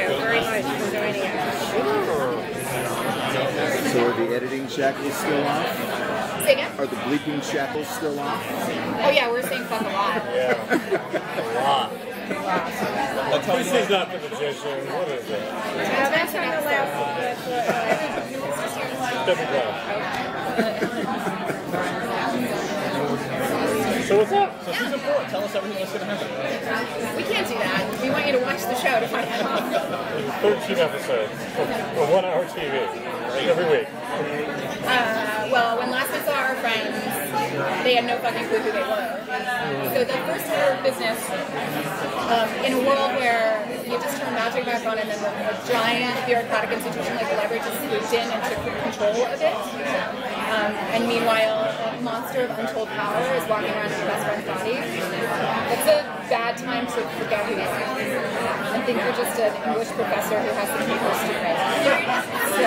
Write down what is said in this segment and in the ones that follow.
very much for joining us. So are the editing shackles still off? Say again? Are the bleeping shackles still off? Oh yeah, we're saying fuck a lot. Yeah, a lot. This is not the magician. What is it? That's kind of last. So what's up? So season 4, tell us everything that's going to happen. We can't do that. We want you to watch the show to find out. 13 episodes of 1 hour TV every week. Well, when last we saw our friends, they had no fucking clue who they were. So the first order of business, in a world where you just turn magic back on and then a giant bureaucratic institution like the library just swooped in and took control of it. And meanwhile, a monster of untold power is walking around in your best friend's body. It's a bad time to forget who you are and think you're just an English professor who has some people stupid. So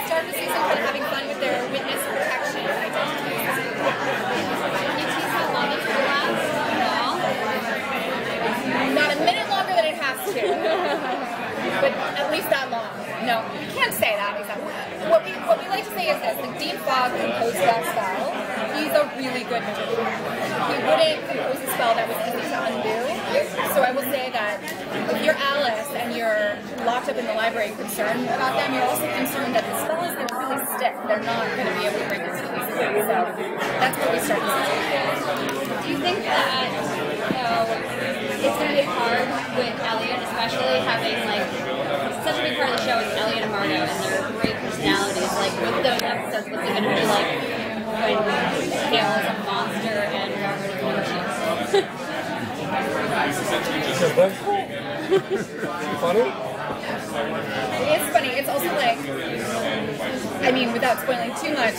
start the season kind of having fun with their witness protection identities. Can you tease how long it's going to last? No. Not a minute longer than it has to. But at least that long. No, we can't say that exactly. What we like to say is this: like Dean Fogg composed that spell. He's a really good magician. He wouldn't compose a spell that was easy to undo. So I will say that if you're Alice and you're locked up in the library concerned about them, you're also concerned that the spell is going to really stick. They're not going to be able to break this easily. So that's what we start to see. Do you think that it's going to be hard with Elliot, especially having like such a big part of the show is Elliot and Margot and their great personalities? Like with those episodes, what's it going to be like when Gail is a monster and Margaret is a magician? Funny? It is funny. It's also like, I mean, without spoiling too much,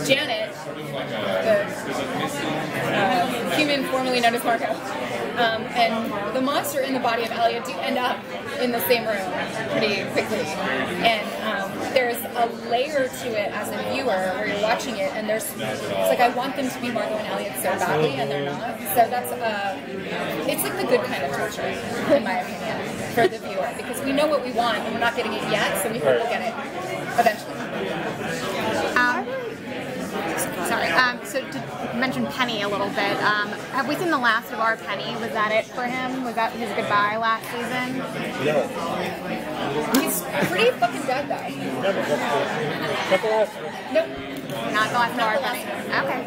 Janet, the human formerly known as Margot, and the monster in the body of Elliot do end up in the same room pretty quickly. And there's a layer to it as a viewer where you're watching it, and it's like I want them to be Margot and Elliot so badly, and they're not. So that's it's like the good kind of torture, in my opinion, for the viewer, because we know what we want and we're not getting it yet, so we hope we'll get it eventually. So to mention Penny a little bit, have we seen the last of our Penny? Was that it for him? Was that his goodbye last season? No. He's pretty fucking dead, though. Nope. Not the last of our Penny. Okay.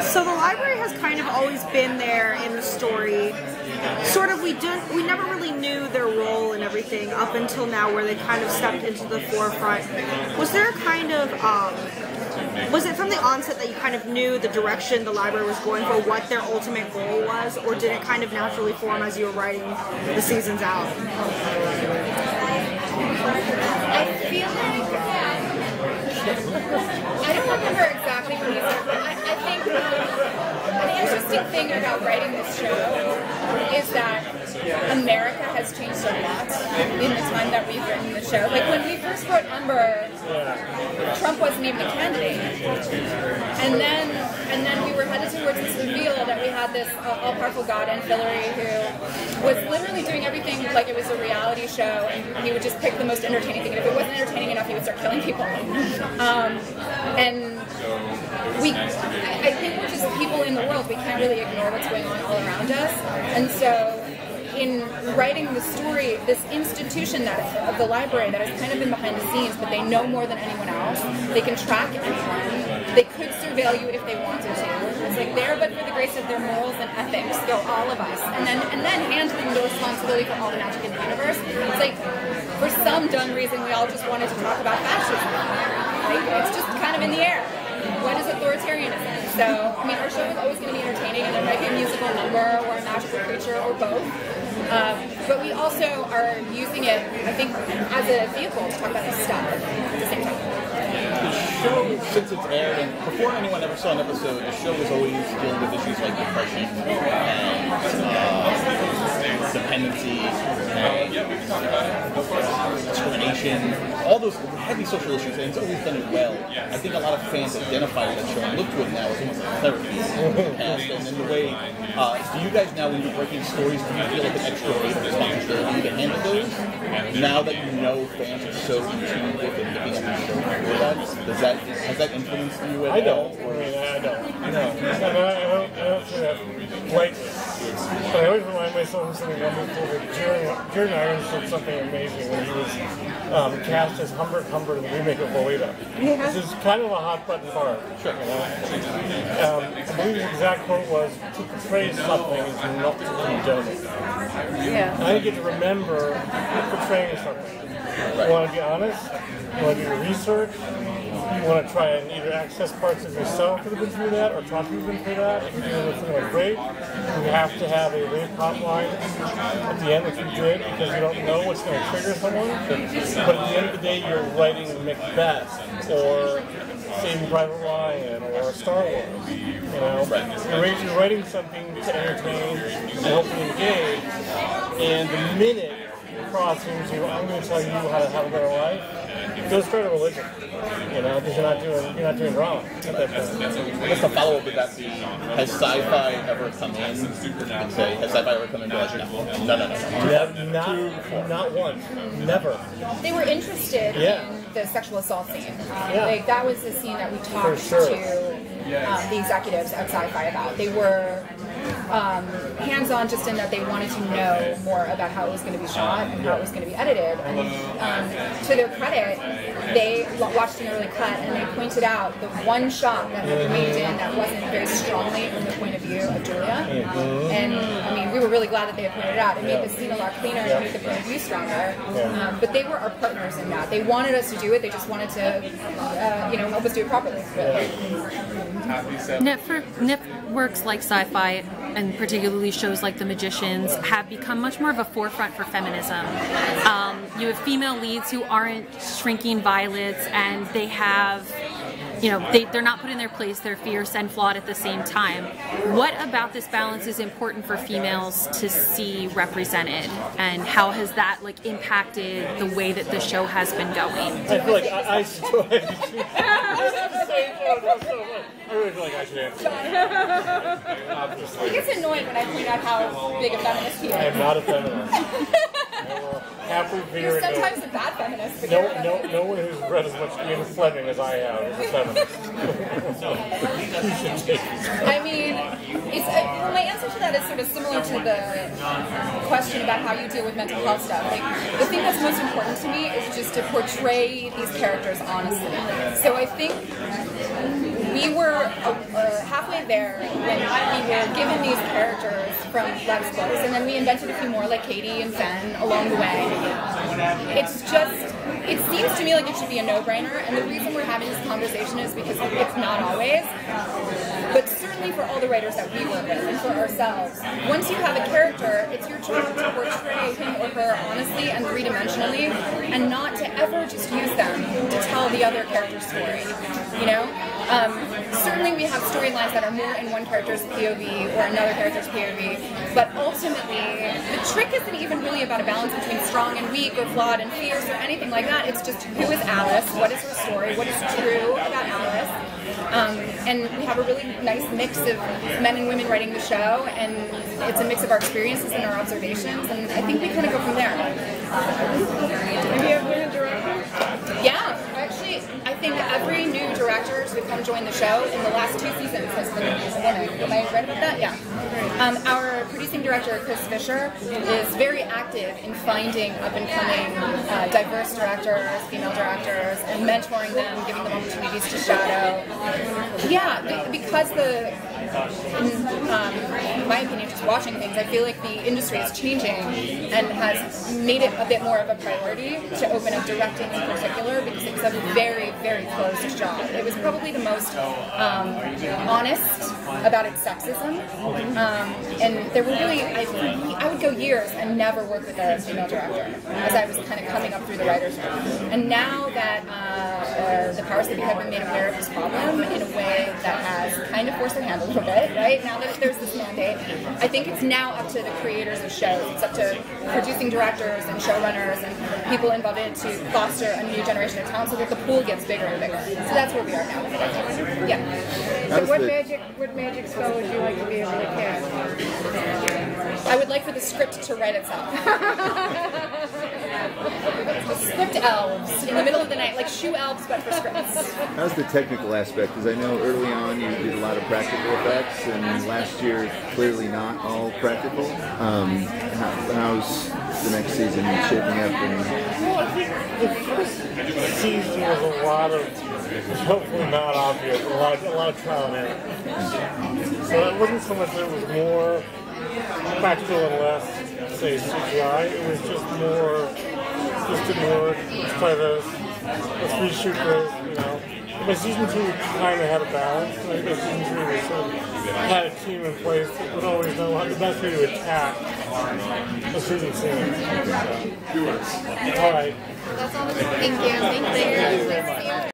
So the library has kind of always been there in the story. Sort of, we never really knew their role and everything up until now, where they kind of stepped into the forefront. Was there kind of was it from the onset that you kind of knew the direction the library was going for, what their ultimate goal was, or did it kind of naturally form as you were writing the seasons out? I feel like I don't remember exactly when you said, but I think an interesting thing about writing this show is that America has changed a lot in the time that we've written the show. Like when we first wrote Ember, Trump wasn't even a candidate, and then we were headed towards this reveal that we had this all-powerful god ancillary who was literally doing everything like it was a reality show, and he would just pick the most entertaining thing, and if it wasn't entertaining enough, he would start killing people. And I think we're just people in the world. We can't really ignore what's going on all around us, and so in writing the story, this institution of the library that has kind of been behind the scenes, but they know more than anyone else. They can track anyone. They could surveil you if they wanted to. It's like there, but for the grace of their morals and ethics, they're all of us. And then hand them the responsibility for all the magic in the universe. It's like, for some dumb reason, we all just wanted to talk about fascism. Like, it's just kind of in the air. What is authoritarianism? So, I mean, our show is always going to be entertaining, and there might be a musical number or a magical creature or both. But we also are using it, I think, as a vehicle to talk about this stuff at the same time. The show, since it's aired, and before anyone ever saw an episode, the show was always dealing with issues like depression and dependency and discrimination abortion, all those heavy social issues, and it's always done it well. I think a lot of fans identify with that show and look to it now as almost like therapy past. And in the way, do you guys now, when you're breaking stories, do you feel like an extra weight of responsibility to handle those? Now that you know fans are so in tune with and looking at the show for that, has that influenced you at all? I don't. No. I don't see that lightly. But I always remind myself of something wonderful that Jared Irons did something amazing when he was cast as Humbert in the remake of Lolita. This is kind of a hot button part. Sure. You know? I believe his exact quote was, to portray something is not to condone it. Yeah. And I get to remember portraying something. You want to be honest, you want to do your research, you want to try and either access parts of yourself that have been through that or talk to people who've been through that. If you're doing something like great, you have to have a rave pop line at the end, which you did, because you don't know what's going to trigger someone. But at the end of the day, you're writing Macbeth or Saving Private Ryan or Star Wars. You know, you're writing something to entertain and hopefully engage. And the minute you cross into, I'm going to tell you how to have a better life, go start a religion. You know, because you're not doing drama at that point. I guess the follow-up would that be, has sci-fi ever come in and say, has sci-fi ever come in and be like, no. Not once. Never. They were interested in the sexual assault scene. Like, that was the scene that we talked to the executives at Sci-Fi about. They were hands-on just in that they wanted to know more about how it was going to be shot and how it was going to be edited. And to their credit, they watched an early cut and they pointed out the one shot that had remained in that wasn't very strongly from the point of view of Julia. And I mean, we were really glad that they had pointed it out. It made the scene a lot cleaner and made the point of view stronger. But they were our partners in that. They wanted us to do it. They just wanted to, help us do it properly. Networks like Sci-Fi, and particularly shows like The Magicians, have become much more of a forefront for feminism. You have female leads who aren't shrinking violets, and they have, they're not put in their place, they're fierce and flawed at the same time. What about this balance is important for females to see represented, and how has that impacted the way that the show has been going? I feel like I still have the same photo. I really feel like I should answer. He gets annoyed when I point out how big a feminist he is. I am not a feminist. You're sometimes a bad feminist. No one who's read as much Ian Fleming as I have is a feminist. I mean, my answer to that is sort of similar to the question about how you deal with mental health stuff. Like, the thing that's most important to me is just to portray these characters honestly. So I think we were halfway there when we were given these characters from Lex books, and then we invented a few more like Katie and Fen along the way. It seems to me like it should be a no-brainer, and the reason we're having this conversation is because it's not always, but certainly for all the writers that we work with and for ourselves, once you have a character, it's your job to portray him or her honestly and three-dimensionally, and not to ever just use them to tell the other character's story, Certainly we have storylines that are more in one character's POV or another character's POV, but ultimately the trick isn't even really about a balance between strong and weak or flawed and fierce or anything like that. It's just, who is Alice? What is her story? What is true about Alice? And we have a really nice mix of men and women writing the show, and it's a mix of our experiences and our observations, and I think we kind of go from there. Have you ever been a director? Yeah, actually, I think every new director to come join the show in the last 2 seasons has been a woman. Am I right about that? Yeah. Our producing director, Chris Fisher, is very active in finding up-and-coming diverse directors, female directors, and mentoring them, giving them opportunities to shadow. Yeah, because in my opinion, just watching things, I feel like the industry is changing and has made it a bit more of a priority to open up directing in particular, because it's a very, very closed job. It was probably the most honest about its sexism, and there were really, I would go years and never work with a female director as I was kind of coming up through the writer's room. And now that the powers that be have been made aware of this problem in a way that has kind of forced their hand a little bit, right? Now that there's this mandate, I think it's now up to the creators of shows. It's up to producing directors and showrunners and people involved in it to foster a new generation of talent so that the pool gets bigger and bigger. So that's where we are now. Yeah. So what magic spell would you like to be able to cast? I would like for the script to write itself. Script elves in the middle of the night, like shoe elves, but for scripts. How's the technical aspect? Because I know early on you did a lot of practical effects, and last year clearly not all practical. How's the next season shaping up? Well, I think the first season was a lot of, hopefully not obvious, a lot of trial and error. So it wasn't so much that it was more practical and less, say, CGI. It was just more, this didn't work, let's try this, let's reshoot this, you know. By season 2, we kind of had a balance. Like by season 3, we sort of had a team in place that would always know how the best way to attack the season scene. So, all right. Thank you. Thank you.